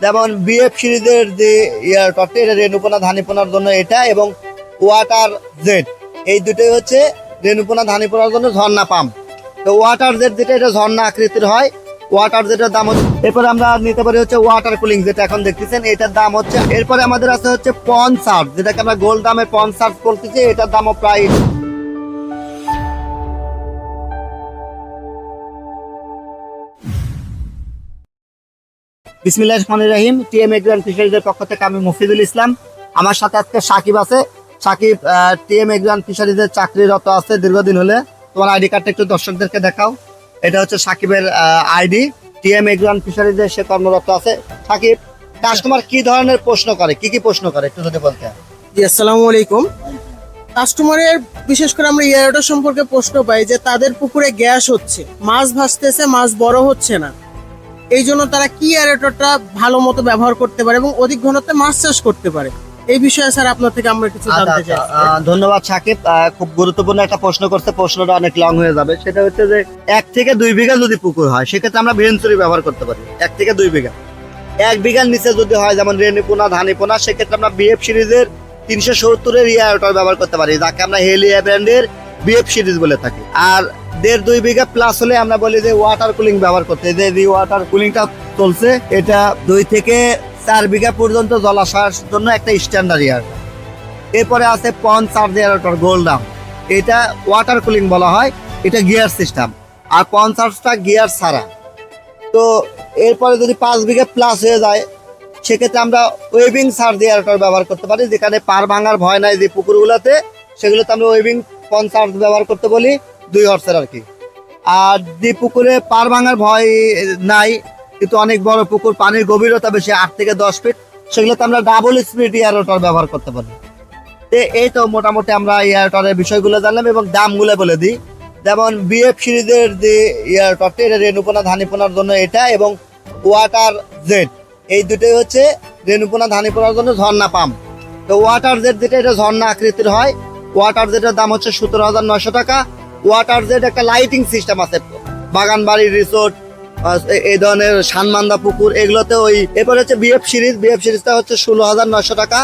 যেমন বিএফ সিরিজের যে ইয়ারটপটি, এটা রেণুপোনা ধানিপোনার জন্য এটা, এবং ওয়াটার জেড, এই দুটোই হচ্ছে রেণুপোনা ধানিপোনার জন্য ঝর্ণা পাম্প। তো ওয়াটার জেড যেটা, এটা ঝর্ণা আকৃতির হয়। ওয়াটার জেটের দাম হচ্ছে, এরপরে আমরা নিতে পারি হচ্ছে ওয়াটার কুলিং, যেটা এখন দেখতেছেন, এটার দাম হচ্ছে। এরপরে আমাদের আছে হচ্ছে পন সার্চ, যেটাকে আমরা গোল্ড দামে পন সার্চ বলতেছি, এটার দামও প্রায়। বিসমিল্লাহির রহমানির রহিম। টিএম এগ্রি ফিশারিজের পক্ষ থেকে আমি মুফিদুল ইসলাম। আমার সাথে আজকে সাকিব আছে। সাকিব টিএম এগ্রি ফিশারিজের চাকরিরত আছে দীর্ঘদিন হলে। তোমার আইডি কার্ডটা একটু দর্শকদেরকে দেখাও। এটা হচ্ছে সাকিবের আইডি। টিএম এগ্রি ফিশারিজে সে কর্মরত আছে। সাকিব, কাস্টমার কি ধরনের প্রশ্ন করে, কি প্রশ্ন করে একটু যদি বলতে। জি, আসসালামু আলাইকুম। কাস্টমারের বিশেষ করে আমরা এয়ারটা সম্পর্কে প্রশ্ন পাই যে তাদের পুকুরে গ্যাস হচ্ছে, মাছ ভাসতেছে, মাছ বড় হচ্ছে না। এই জন্য তারা কি এয়ারেটরটা ভালো মতো ব্যবহার করতে পারে এবং অধিক ঘনত্বে মাছ চাষ করতে পারে, এই বিষয়ে স্যার আপনার থেকে আমরা কিছু জানতে চাই। ধন্যবাদ সাকিব, খুব গুরুত্বপূর্ণ একটা প্রশ্ন করতে। প্রশ্নটা অনেক লং হয়ে যাবে। সেটা হচ্ছে যে 1 থেকে 2 বিঘা যদি পুকুর হয়, সেক্ষেত্রে আমরা ভেঞ্চুরি ব্যবহার করতে পারি। 1 থেকে 2 বিঘা। 1 বিঘার নিচে যদি হয়, যেমন রেণুপোনা ধানিপোনা, সেক্ষেত্রে আমরা বিএফ সিরিজের 370-এর এয়ারটর ব্যবহার করতে পারি, যাকে আমরা হেলিয়া ব্র্যান্ডের বিএফ সিরিজ বলে থাকি। আর 1.5-2 বিঘা প্লাস হলে আমরা বলি যে ওয়াটার কুলিং ব্যবহার করতে। যে ওয়াটার কুলিংটা চলছে, এটা 2 থেকে 4 বিঘা পর্যন্ত জলাশয়ের জন্য একটা স্ট্যান্ডার্ড এয়ারটর। এরপরে আছে পন সার্চ এয়ারটর গোল্ডাম, এটা ওয়াটার কুলিং বলা হয়, এটা গিয়ার সিস্টেম। আর পন সার্চটা গিয়ার ছাড়া। তো এরপরে যদি 5 বিঘা প্লাস হয়ে যায়, সেক্ষেত্রে আমরা ওয়েভিং সার্চ এয়ারটর ব্যবহার করতে পারি, যেখানে পার ভাঙার ভয় নাই যে পুকুরগুলোতে, সেগুলোতে আমরা ওয়েভিং পন সার্চ ব্যবহার করতে বলি, 2 হর্সের আর কি। আর যে পুকুরে পার ভাঙার ভয় নাই, কিন্তু অনেক বড় পুকুর, পানির গভীরতা বেশি 8 থেকে 10 ফিট, সেগুলোতে আমরা ডাবল স্পিড এয়ারটর ব্যবহার করতে পারি। এই তো মোটামুটি আমরা এয়ারটরের বিষয়গুলো জানলাম এবং দামগুলো বলে দিই। যেমন বিএফ সিরিজের যে এয়ারটরটি, এটা রেণুপোনা ধানিপোনার জন্য এটা, এবং ওয়াটার জেড, এই দুটোই হচ্ছে রেণুপোনা ধানিপোনার জন্য ঝর্ণা পাম্প। তো ওয়াটার জেড যেটা, এটা ঝর্ণা আকৃতির হয়। ওয়াটার জেডের দাম হচ্ছে 17,900 টাকা। ওয়াটার জেড একটা লাইটিং সিস্টেম আছে, বাগান বাড়ি, রিসোর্ট, এই ধরনের সানমান্দা পুকুর, এগুলোতে ওই। এরপর হচ্ছে বিএফ সিরিজ, বিএফ সিরিজটা হচ্ছে 16,900 টাকা।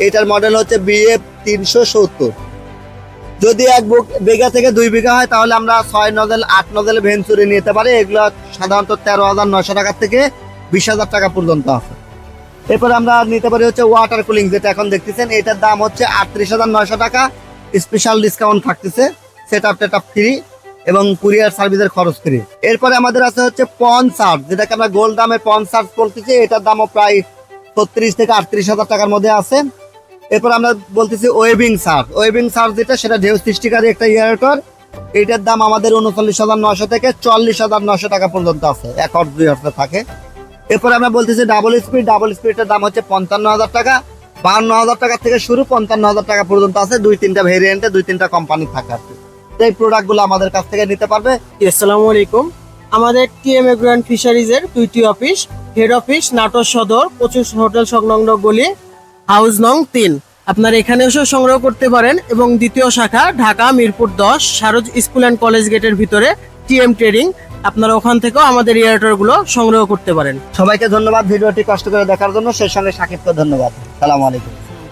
এটার মডেল হচ্ছে বিএফ 370। যদি 1 বিঘা থেকে 2 বিঘা হয়, তাহলে আমরা 6 নজেল 8 নজেল ভেঞ্চুরি নিতে পারি। এগুলো সাধারণত 13,900 টাকা থেকে 20,000 টাকা পর্যন্ত আছে। এরপর আমরা নিতে পারি হচ্ছে ওয়াটার কুলিং, যেটা এখন দেখতেছেন, এটার দাম হচ্ছে 38,900 টাকা। স্পেশাল ডিসকাউন্ট থাকতেছে, সেটআপ টেটআপ ফ্রি এবং কুরিয়ার সার্ভিসের খরচ ফ্রি। এরপরে আমাদের আছে হচ্ছে পন সার্চ, যেটাকে আমরা গোল্ড দামে পন সার্চ বলতেছি, এটার দামও প্রায় 36 থেকে 38,000 টাকার মধ্যে আছে। এরপর আমরা বলতেছি ওয়েভিং সার্চ। ওয়েভিং সার্চ যেটা, সেটা ঢেউ সৃষ্টিকারী একটা এয়ারটর। এটার দাম আমাদের 39,900 থেকে 40,900 টাকা পর্যন্ত আছে, 1 হর্স 2 হর্সে থাকে। এরপরে আমরা বলতেছি ডাবল স্পিড। ডাবল স্পিডের দাম হচ্ছে 55,000 টাকা। 52,000 টাকা থেকে শুরু, 55,000 টাকা পর্যন্ত আছে। 2-3টা ভেরিয়েন্টে 2-3টা কোম্পানি থাকে আর কি। এই প্রোডাক্টগুলো আমাদের কাছ থেকে নিতে পারবে। আসসালামু আলাইকুম। আমাদের টিএম এগ্রি ফিশারিজের 2টি অফিস। হেড অফিস নাটোর সদর, 25 হোটেল সংলগ্ন গলি, হাউস নং 3। আপনারা এখানে এসেও সংগ্রহ করতে পারেন। এবং দ্বিতীয় শাখা ঢাকা মিরপুর 10 সারজ স্কুল অ্যান্ড কলেজ গেটের ভিতরে টিএম ট্রেডিং, আপনারা ওখান থেকেও আমাদের এয়ারটর গুলো সংগ্রহ করতে পারেন। সবাইকে ধন্যবাদ ভিডিওটি কষ্ট করে দেখার জন্য। সেই সঙ্গে সাকিবকে ধন্যবাদ। সালামু আলাইকুম।